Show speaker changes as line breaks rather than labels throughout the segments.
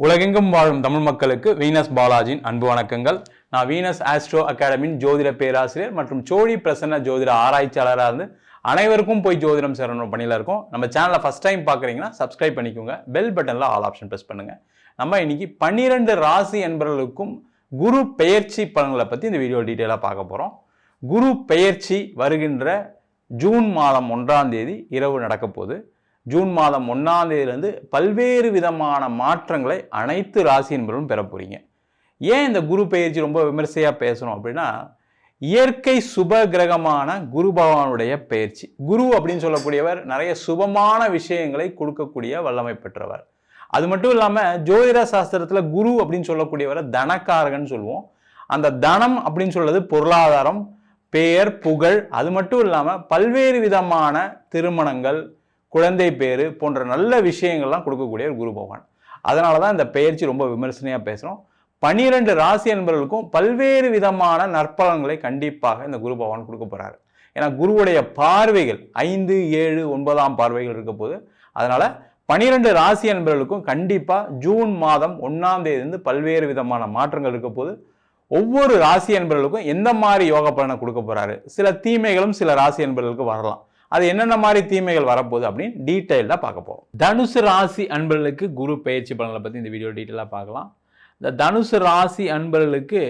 உலகெங்கும் வாழும் தமிழ் மக்களுக்கு வீனஸ் பாலாஜியின் அன்பு வணக்கங்கள். நான் வீனஸ் ஆஸ்ட்ரோ அகாடமியின் ஜோதிட பேராசிரியர் மற்றும் சோழி பிரசன்ன ஜோதிட ஆராய்ச்சியாளராக இருந்து அனைவருக்கும் போய் ஜோதிடம் சேரணும் பணியில் இருக்கும். நம்ம சேனலை ஃபர்ஸ்ட் டைம் பார்க்குறீங்கன்னா சப்ஸ்கிரைப் பண்ணிக்கோங்க. பெல் பட்டனில் ஆல் ஆப்ஷன் ப்ரெஸ் பண்ணுங்கள். நம்ம இன்னைக்கு 12 ராசி என்பவர்களுக்கும் குரு பெயர்ச்சி பலன்களை பற்றி இந்த வீடியோ டீட்டெயிலாக பார்க்க போகிறோம். குரு பெயர்ச்சி வருகின்ற ஜூன் மாதம் 1ஆம் தேதி இரவு நடக்க போகுது. ஜூன் மாதம் 1ஆம் தேதியிலிருந்து பல்வேறு விதமான மாற்றங்களை அனைத்து ராசி என்பவர்களும் பெற போறீங்க. ஏன் இந்த குரு பெயர்ச்சி ரொம்ப விமர்சையாக பேசணும் அப்படின்னா, இயற்கை சுப கிரகமான குரு பகவானுடைய பெயர்ச்சி. குரு அப்படின்னு சொல்லக்கூடியவர் நிறைய சுபமான விஷயங்களை கொடுக்கக்கூடிய வல்லமை பெற்றவர். அது மட்டும் இல்லாமல் ஜோதிட சாஸ்திரத்தில் குரு அப்படின்னு சொல்லக்கூடியவரை தனக்காரகன் சொல்லுவோம். அந்த தனம் அப்படின்னு சொல்றது பொருளாதாரம், பெயர், புகழ், அது மட்டும் இல்லாமல் பல்வேறு விதமான திருமணங்கள், குழந்தை பேரு போன்ற நல்ல விஷயங்கள்லாம் கொடுக்கக்கூடிய ஒரு குரு பகவான். அதனால தான் இந்த பெயர்ச்சி ரொம்ப விமர்சனையாக பேசுகிறோம். 12 ராசி என்பவர்களுக்கும் பல்வேறு விதமான நற்பலன்களை கண்டிப்பாக இந்த குரு பகவான் கொடுக்க போகிறாரு. ஏன்னா குருவுடைய பார்வைகள் 5, 7, 9ஆம் பார்வைகள் இருக்க போது. அதனால 12 ராசி என்பவர்களுக்கும் கண்டிப்பாக ஜூன் மாதம் 1ஆம் தேதியிலிருந்து பல்வேறு விதமான மாற்றங்கள் இருக்க போது. ஒவ்வொரு ராசி என்பவர்களுக்கும் எந்த மாதிரி யோக பலனை கொடுக்க போறாரு, சில தீமைகளும் சில ராசி என்பவர்களுக்கு வரலாம். அது என்னென்ன மாதிரி தீமைகள் வரப்போகுது அப்படின்னு டீட்டெயிலாக பார்க்க போகிறோம். தனுசு ராசி அன்பர்களுக்கு குரு பெயர்ச்சி பலன்களை பற்றி இந்த வீடியோ டீட்டெயிலாக பார்க்கலாம். இந்த தனுசு ராசி அன்பர்களுக்கு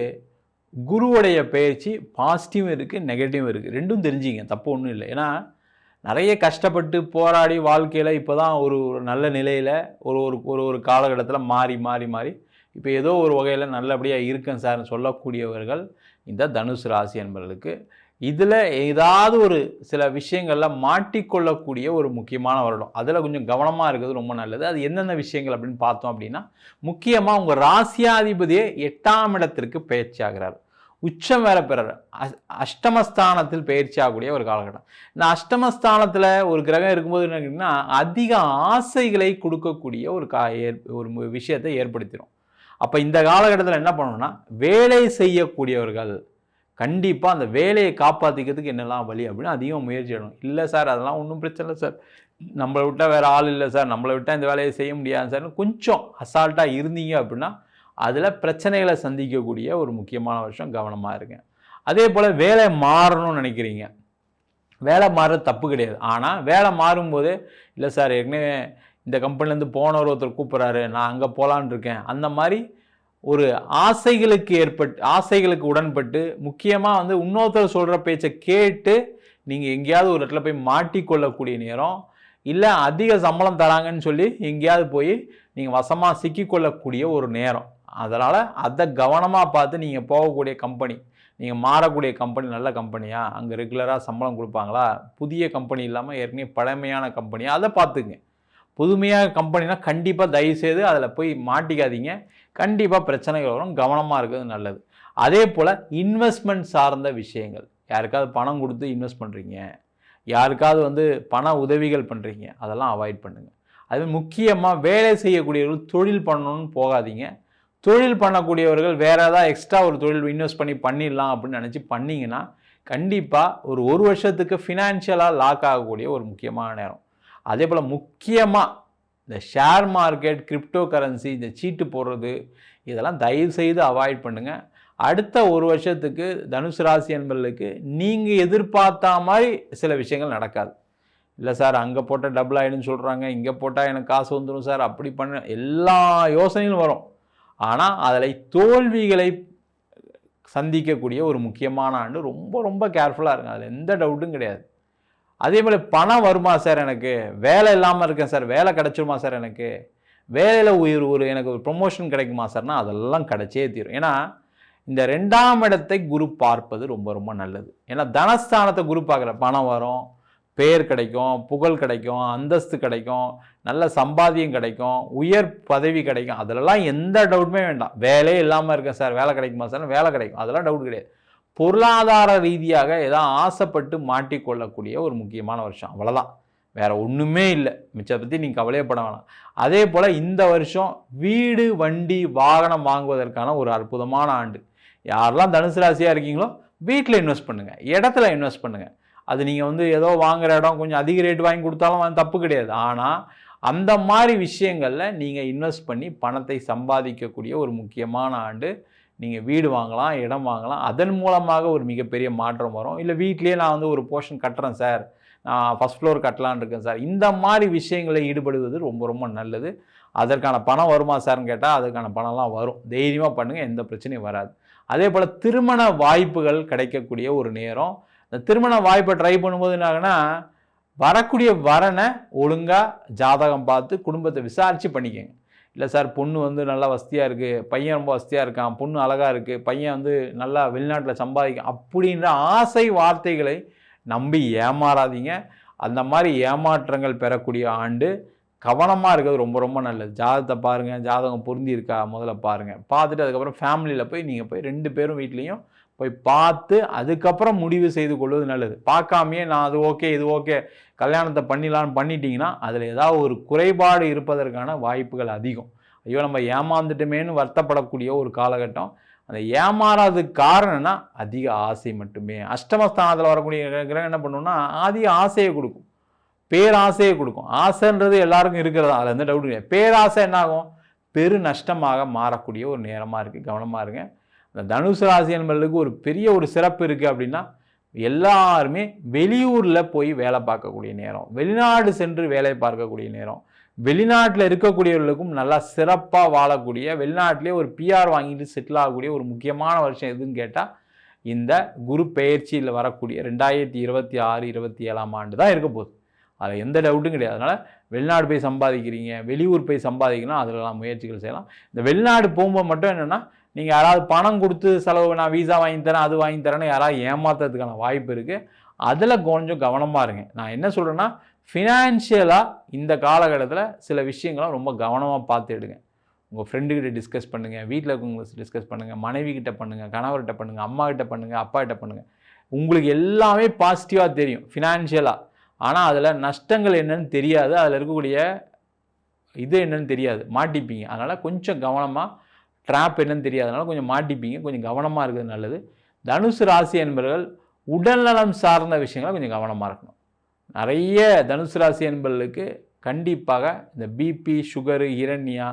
குருவுடைய பெயர்ச்சி பாசிட்டிவும் இருக்குது, நெகட்டிவும் இருக்குது. ரெண்டும் தெரிஞ்சுங்க, தப்பு ஒன்றும் இல்லை. ஏன்னா நிறைய கஷ்டப்பட்டு போராடி வாழ்க்கையில் இப்போ தான் ஒரு நல்ல நிலையில் ஒரு காலகட்டத்தில் மாறி இப்போ ஏதோ ஒரு வகையில் நல்லபடியாக இருக்கேன் சார்னு சொல்லக்கூடியவர்கள் இந்த தனுசு ராசி அன்பர்களுக்கு. இதில் ஏதாவது ஒரு சில விஷயங்களில் மாட்டிக்கொள்ளக்கூடிய ஒரு முக்கியமான வருடம். அதில் கொஞ்சம் கவனமாக இருக்கிறது ரொம்ப நல்லது. அது எந்தெந்த விஷயங்கள் அப்படின்னு பார்த்தோம் அப்படின்னா, முக்கியமாக உங்கள் ராசியாதிபதியே 8ஆம் இடத்திற்கு பயிற்சி ஆகிறார். உச்சம் வேற பெறார். அஷ்டமஸ்தானத்தில் பயிற்சி ஆகக்கூடிய ஒரு காலகட்டம். இந்த அஷ்டமஸ்தானத்தில் ஒரு கிரகம் இருக்கும்போது என்ன கேட்டிங்கன்னா, அதிக ஆசைகளை கொடுக்கக்கூடிய ஒரு விஷயத்தை ஏற்படுத்திடும். அப்போ இந்த காலகட்டத்தில் என்ன பண்ணணும்னா, வேலை செய்யக்கூடியவர்கள் கண்டிப்பாக அந்த வேலையை காப்பாற்றிக்கிறதுக்கு என்னெல்லாம் வழி அப்படின்னு அதிகம் முயற்சி எடுக்கணும். இல்லை சார் அதெல்லாம் ஒன்றும் பிரச்சனை இல்லை சார், நம்மளை விட்டால் வேறு ஆள் இல்லை சார், நம்மளை விட்டால் இந்த வேலையை செய்ய முடியாது சார், கொஞ்சம் அசால்ட்டாக இருந்தீங்க அப்படின்னா அதில் பிரச்சனைகளை சந்திக்கக்கூடிய ஒரு முக்கியமான வருஷம். கவனமாக இருங்க. அதே போல் வேலை மாறணும்னு நினைக்கிறீங்க, வேலை மாறுறது தப்பு கிடையாது. ஆனால் வேலை மாறும்போது இல்லை சார் ஏற்கனவே இந்த கம்பெனிலேருந்து போனவர் ஒருத்தர் கூப்பிட்றாரு, நான் அங்கே போகலான் இருக்கேன், அந்த மாதிரி ஒரு ஆசைகளுக்கு உடன்பட்டு முக்கியமாக இன்னொருத்தர் சொல்கிற பேச்சை கேட்டு நீங்கள் எங்கேயாவது ஒரு இடத்துல போய் மாட்டிக்கொள்ளக்கூடிய நேரம், இல்லை அதிக சம்பளம் தராங்கன்னு சொல்லி எங்கேயாவது போய் நீங்கள் வசமாக சிக்கிக்கொள்ளக்கூடிய ஒரு நேரம். அதனால் அதை கவனமாக பார்த்து நீங்கள் போகக்கூடிய கம்பெனி, நீங்கள் மாறக்கூடிய கம்பெனி நல்ல கம்பெனியா, அங்கே ரெகுலராக சம்பளம் கொடுப்பாங்களா, புதிய கம்பெனி இல்லாமல் ஏற்கனவே பழமையான கம்பெனியா, அதை பார்த்துங்க. புதுமையாக கம்பெனினா கண்டிப்பாக தயவுசெய்து அதில் போய் மாட்டிக்காதீங்க. கண்டிப்பாக பிரச்சனைகள் வரும். கவனமாக இருக்கிறது நல்லது. அதே போல் இன்வெஸ்ட்மெண்ட் சார்ந்த விஷயங்கள், யாருக்காவது பணம் கொடுத்து இன்வெஸ்ட் பண்ணுறீங்க, யாருக்காவது பண உதவிகள் பண்ணுறீங்க, அதெல்லாம் அவாய்ட் பண்ணுங்கள். அது முக்கியமாக வேலை செய்யக்கூடியவர்கள் தொழில் பண்ணணும்னு போகாதீங்க. தொழில் பண்ணக்கூடியவர்கள் வேறு ஏதாவது எக்ஸ்ட்ரா ஒரு தொழில் இன்வெஸ்ட் பண்ணிடலாம் அப்படின்னு நினச்சி பண்ணிங்கன்னா கண்டிப்பாக ஒரு வருஷத்துக்கு ஃபினான்ஷியலாக லாக் ஆகக்கூடிய ஒரு முக்கியமான நேரம். அதே போல் முக்கியமாக இந்த ஷேர் மார்க்கெட், கிரிப்டோ கரன்சி, இந்த சீட்டு போடுறது, இதெல்லாம் தயவு செய்து அவாய்ட் பண்ணுங்கள். அடுத்த ஒரு வருஷத்துக்கு தனுசு ராசி என்பவர்களுக்கு நீங்கள் எதிர்பார்த்தா மாதிரி சில விஷயங்கள் நடக்காது. இல்லை சார் அங்கே போட்டால் டபுள் ஆகிடுன்னு சொல்கிறாங்க, இங்கே போட்டால் எனக்கு காசு வந்துடும் சார், அப்படி பண்ண எல்லா யோசனைகளும் வரும். ஆனால் அதில் தோல்விகளை சந்திக்கக்கூடிய ஒரு முக்கியமான ஆண்டு. ரொம்ப ரொம்ப கேர்ஃபுல்லாக இருங்க, அதில் எந்த டவுட்டும் கிடையாது. அதே போல் பணம் வருமா சார், எனக்கு வேலை இல்லாமல் இருக்கேன் சார், வேலை கிடச்சிருமா சார், எனக்கு வேலையில் எனக்கு ஒரு ப்ரொமோஷன் கிடைக்குமா சார்னா அதெல்லாம் கிடைச்சே தீரும். ஏன்னா இந்த 2ஆம் இடத்தை குரு பார்ப்பது ரொம்ப ரொம்ப நல்லது. ஏன்னா தனஸ்தானத்தை குரு பார்க்குற பணம் வரும், பெயர் கிடைக்கும், புகழ் கிடைக்கும், அந்தஸ்து கிடைக்கும், நல்ல சம்பாத்தியம் கிடைக்கும், உயர் பதவி கிடைக்கும். அதிலெல்லாம் எந்த டவுட்டுமே வேண்டாம். வேலையே இல்லாமல் இருக்கேன் சார், வேலை கிடைக்குமா சார், வேலை கிடைக்கும், அதெல்லாம் டவுட் கிடையாது. பொருளாதார ரீதியாக ஏதாவது ஆசைப்பட்டு மாட்டிக்கொள்ளக்கூடிய ஒரு முக்கியமான வருஷம், அவ்வளோதான், வேறு ஒன்றுமே இல்லை. மிச்சத்தை பற்றி நீங்கள் கவலையப்பட வேணாம். அதே போல் இந்த வருஷம் வீடு, வண்டி, வாகனம் வாங்குவதற்கான ஒரு அற்புதமான ஆண்டு. யாரெல்லாம் தனுசு ராசியாக இருக்கீங்களோ வீட்டில் இன்வெஸ்ட் பண்ணுங்கள், இடத்துல இன்வெஸ்ட் பண்ணுங்கள். அது நீங்கள் ஏதோ வாங்குகிற இடம் கொஞ்சம் அதிக ரேட் வாங்கி கொடுத்தாலும் தப்பு கிடையாது. ஆனால் அந்த மாதிரி விஷயங்களில் நீங்கள் இன்வெஸ்ட் பண்ணி பணத்தை சம்பாதிக்கக்கூடிய ஒரு முக்கியமான ஆண்டு. நீங்கள் வீடு வாங்கலாம், இடம் வாங்கலாம், அதன் மூலமாக ஒரு மிகப்பெரிய மாற்றம் வரும். இல்லை வீட்லேயே நான் வந்து ஒரு போர்ஷன் கட்டுறேன் சார், நான் ஃபஸ்ட் ஃப்ளோர் கட்டலான்னு இருக்கேன் சார், இந்த மாதிரி விஷயங்களில் ஈடுபடுவது ரொம்ப ரொம்ப நல்லது. அதற்கான பணம் வருமா சார்ன்னு கேட்டால் அதற்கான பணம்லாம் வரும். தைரியமாக பண்ணுங்கள், எந்த பிரச்சனையும் வராது. அதே போல் திருமண வாய்ப்புகள் கிடைக்கக்கூடிய ஒரு நேரம். இந்த திருமண வாய்ப்பை ட்ரை பண்ணும்போது என்ன ஆகுனா, வரக்கூடிய வரனை ஒழுங்காக ஜாதகம் பார்த்து குடும்பத்தை விசாரித்து பண்ணிக்கங்க. இல்லை சார் பொண்ணு வந்து நல்லா வசதியாக இருக்குது, பையன் ரொம்ப வசதியாக இருக்கான், பொண்ணு அழகாக இருக்குது, பையன் வந்து நல்லா வெளிநாட்டில் சம்பாதிக்கும் அப்படின்ற ஆசை வார்த்தைகளை நம்பி ஏமாறாதீங்க. அந்த மாதிரி ஏமாற்றங்கள் பெறக்கூடிய ஆண்டு. கவனமாக இருக்கிறது ரொம்ப ரொம்ப நல்லது. ஜாதகத்தை பாருங்கள், ஜாதகம் பொருந்தி இருக்கா முதல்ல பாருங்கள். பார்த்துட்டு அதுக்கப்புறம் ஃபேமிலியில் போய் நீங்கள் போய் 2 பேரும் வீட்லேயும் போய் பார்த்து அதுக்கப்புறம் முடிவு செய்து கொள்வது நல்லது. பார்க்காமையே நான் அது ஓகே இது ஓகே கல்யாணத்தை பண்ணிடலான்னு பண்ணிட்டீங்கன்னா அதில் ஏதாவது ஒரு குறைபாடு இருப்பதற்கான வாய்ப்புகள் அதிகம். ஐயோ நம்ம ஏமாந்துட்டுமேன்னு வருத்தப்படக்கூடிய ஒரு காலகட்டம். அந்த ஏமாறாததுக்கு காரணம்னா அதிக ஆசை மட்டுமே. அஷ்டமஸ்தானத்தில் வரக்கூடிய கிரகம் என்ன பண்ணுன்னா அதிக ஆசையை கொடுக்கும், பேராசையை கொடுக்கும். ஆசைன்றது எல்லாருக்கும் இருக்கிறதா, அதில் எந்த டவுட் கிடையாது. பேராசை என்ன ஆகும், பெரு நஷ்டமாக மாறக்கூடிய ஒரு நேரமாக இருக்குது. கவனமாக இருங்க. அந்த தனுசு ராசி என்பவர்களுக்கு ஒரு பெரிய ஒரு சிறப்பு இருக்குது அப்படின்னா, எல்லாருமே வெளியூரில் போய் வேலை பார்க்கக்கூடிய நேரம், வெளிநாடு சென்று வேலை பார்க்கக்கூடிய நேரம், வெளிநாட்டில் இருக்கக்கூடியவர்களுக்கும் நல்லா சிறப்பாக வாழக்கூடிய, வெளிநாட்டிலே ஒரு பிஆர் வாங்கிட்டு செட்டில் ஆகக்கூடிய ஒரு முக்கியமான வருஷம் எதுன்னு கேட்டால் இந்த குரு பெயர்ச்சியில் வரக்கூடிய 2026, 27ஆம் ஆண்டு தான் இருக்க போகுது. அதில் எந்த டவுட்டும் கிடையாது. அதனால் வெளிநாடு போய் சம்பாதிக்கிறீங்க, வெளியூர் போய் சம்பாதிக்கணும், அதிலலாம் முயற்சிகள் செய்யலாம். இந்த வெளிநாடு போகும்போது மட்டும் என்னென்னா, நீங்கள் யாராவது பணம் கொடுத்து செலவு, நான் வீசா வாங்கி தரேன் அது வாங்கி தரேன்னு யாராவது ஏமாத்துறதுக்கான வாய்ப்பு இருக்குது. அதில் கொஞ்சம் கவனமாக இருங்க. நான் என்ன சொல்கிறேன்னா, ஃபினான்ஷியலாக இந்த காலகட்டத்தில் சில விஷயங்களை ரொம்ப கவனமாக பார்த்து எடுங்க. உங்கள் ஃப்ரெண்டுக்கிட்ட டிஸ்கஸ் பண்ணுங்கள், வீட்டில் இருக்கவங்க டிஸ்கஸ் பண்ணுங்கள், மனைவிக்கிட்ட பண்ணுங்கள், கணவர்கிட்ட பண்ணுங்கள், அம்மா கிட்ட பண்ணுங்கள், அப்பா கிட்ட பண்ணுங்கள். உங்களுக்கு எல்லாமே பாசிட்டிவாக தெரியும் ஃபினான்ஷியலாக. ஆனால் அதில் நஷ்டங்கள் என்னன்னு தெரியாது, அதில் இருக்கக்கூடிய இது என்னன்னு தெரியாது, மாட்டிப்பீங்க. அதனால் கொஞ்சம் கவனமாக, ட்ராப் என்னன்னு தெரியாதனால கொஞ்சம் மாட்டிப்பீங்க, கொஞ்சம் கவனமாக இருக்கிறது நல்லது. தனுசு ராசி என்பவர்கள் உடல்நலம் சார்ந்த விஷயங்களை கொஞ்சம் கவனமாக இருக்கணும். நிறைய தனுசு ராசி என்பவர்களுக்கு கண்டிப்பாக இந்த பிபி, சுகரு, இரண்யா,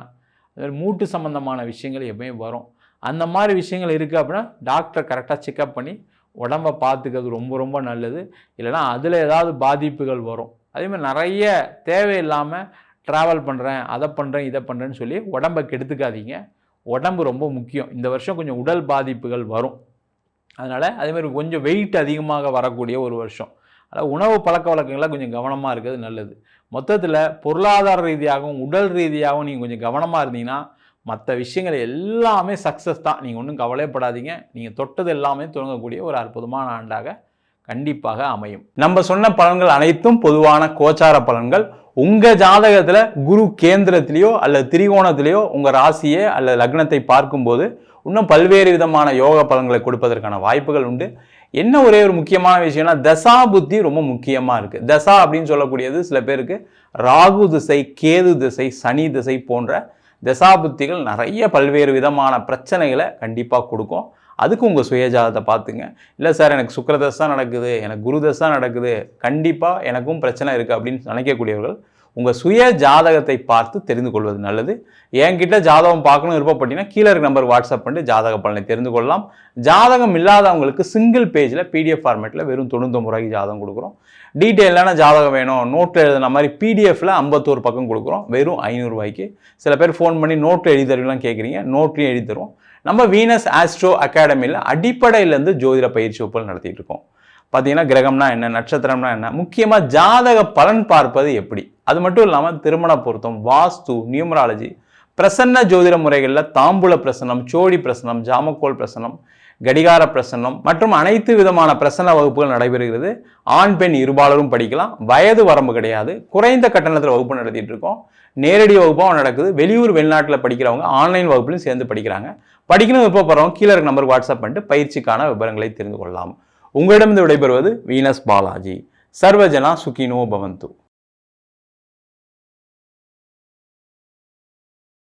அது மூட்டு சம்பந்தமான விஷயங்கள் எப்பவுமே வரும். அந்த மாதிரி விஷயங்கள் இருக்குது அப்படின்னா டாக்டரை கரெக்டாக செக்அப் பண்ணி உடம்பை பார்த்துக்கிறது ரொம்ப ரொம்ப நல்லது. இல்லைனா அதில் ஏதாவது பாதிப்புகள் வரும். அதேமாதிரி நிறைய தேவையில்லாமல் ட்ராவல் பண்ணுறேன், அதை பண்ணுறேன், இதை பண்ணுறேன்னு சொல்லி உடம்பை கெடுத்துக்காதீங்க. உடம்பு ரொம்ப முக்கியம். இந்த வருஷம் கொஞ்சம் உடல் பாதிப்புகள் வரும். அதனால் அதேமாதிரி கொஞ்சம் வெயிட் அதிகமாக வரக்கூடிய ஒரு வருஷம். அதாவது உணவு பழக்க வழக்கங்களை கொஞ்சம் கவனமாக இருக்கிறது நல்லது. மொத்தத்தில் பொருளாதார ரீதியாகவும் உடல் ரீதியாகவும் நீங்கள் கொஞ்சம் கவனமாக இருந்தீங்கன்னா மற்ற விஷயங்கள் எல்லாமே சக்ஸஸ் தான். நீங்கள் ஒன்றும் கவலைப்படாதீங்க. நீங்கள் தொட்டது எல்லாமே தொடங்கக்கூடிய ஒரு அற்புதமான ஆண்டாக கண்டிப்பாக அமையும். நம்ம சொன்ன பலன்கள் அனைத்தும் பொதுவான கோச்சார பலன்கள். உங்கள் ஜாதகத்தில் குரு கேந்திரத்திலேயோ அல்லது திரிகோணத்திலேயோ உங்கள் ராசியை அல்லது லக்னத்தை பார்க்கும்போது இன்னும் பல்வேறு விதமான யோக பலன்களை கொடுப்பதற்கான வாய்ப்புகள் உண்டு. என்ன ஒரே ஒரு முக்கியமான விஷயம்னா, தசா புத்தி ரொம்ப முக்கியமாக இருக்குது. தசா அப்படின்னு சொல்லக்கூடியது சில பேருக்கு ராகு திசை, கேது திசை, சனி திசை போன்ற தசாபுத்திகள் நிறைய பல்வேறு விதமான பிரச்சனைகளை கண்டிப்பாக கொடுக்கும். அதுக்கு உங்கள் சுயஜாதத்தை பார்த்துங்க. இல்லை சார் எனக்கு சுக்கிரதசை நடக்குது, எனக்கு குருதசை நடக்குது, கண்டிப்பாக எனக்கும் பிரச்சனை இருக்குது அப்படின்னு நினைக்கக்கூடியவர்கள் உங்கள் சுய ஜாதகத்தை பார்த்து தெரிந்து கொள்வது நல்லது. என்கிட்ட ஜாதகம் பார்க்கணும் விருப்பப்பட்டீங்கன்னா கீழே இருக்க நம்பருக்கு வாட்ஸ்அப் பண்ணி ஜாதக பலனை தெரிந்து கொள்ளலாம். ஜாதகம் இல்லாதவங்களுக்கு சிங்கிள் பேஜில் பிடிஎஃப் ஃபார்மேட்டில் வெறும் 99 ரூபாய்க்கு ஜாதகம் கொடுக்குறோம். டீட்டெயிலான ஜாதகம் வேணும், நோட்டில் எழுதுன மாதிரி பிடிஎஃப்பில் 51 பக்கம் கொடுக்குறோம், வெறும் 500 ரூபாய்க்கு. சில பேர் ஃபோன் பண்ணி நோட்டில் எழுதி தருவீங்களாம் கேட்குறீங்க, நோட்லையும் எழுதி தருவோம். நம்ம வீனஸ் ஆஸ்ட்ரோ அகாடமியில் அடிப்படையிலேருந்து ஜோதிட பயிற்சி வகுப்புகள் நடத்திட்டு இருக்கோம். பார்த்தீங்கன்னா கிரகம்னா என்ன, நட்சத்திரம்னா என்ன, முக்கியமாக ஜாதக பலன் பார்ப்பது எப்படி, அது மட்டும் இல்லாமல் திருமண பொருத்தம், வாஸ்து, நியூமராலஜி, பிரசன்ன ஜோதிட முறைகளில் தாம்பூல பிரசன்னம், சோழி பிரசன்னம், ஜாமக்கோல் பிரசன்னம், கடிகார பிரசன்னம் மற்றும் அனைத்து விதமான பிரசன்ன வகுப்புகள் நடைபெறுகிறது. ஆண் பெண் இருபாலரும் படிக்கலாம். வயது வரம்பு கிடையாது. குறைந்த கட்டணத்தில் வகுப்பு நடத்திட்டு இருக்கோம். நேரடி வகுப்பாகவும் நடக்குது. வெளியூர் வெளிநாட்டில் படிக்கிறவங்க ஆன்லைன் வகுப்புலையும் சேர்ந்து படிக்கிறாங்க. படிக்கணும் விருப்பப்படுறவங்க கீழே இருக்க நம்பருக்கு வாட்ஸ்அப் பண்ணிட்டு பயிற்சிக்கான விவரங்களை தெரிந்து கொள்ளலாம். உங்களிடமிருந்து விடைபெறுவது வீனஸ் பாலாஜி. சர்வஜனா சுகினோ பவந்து.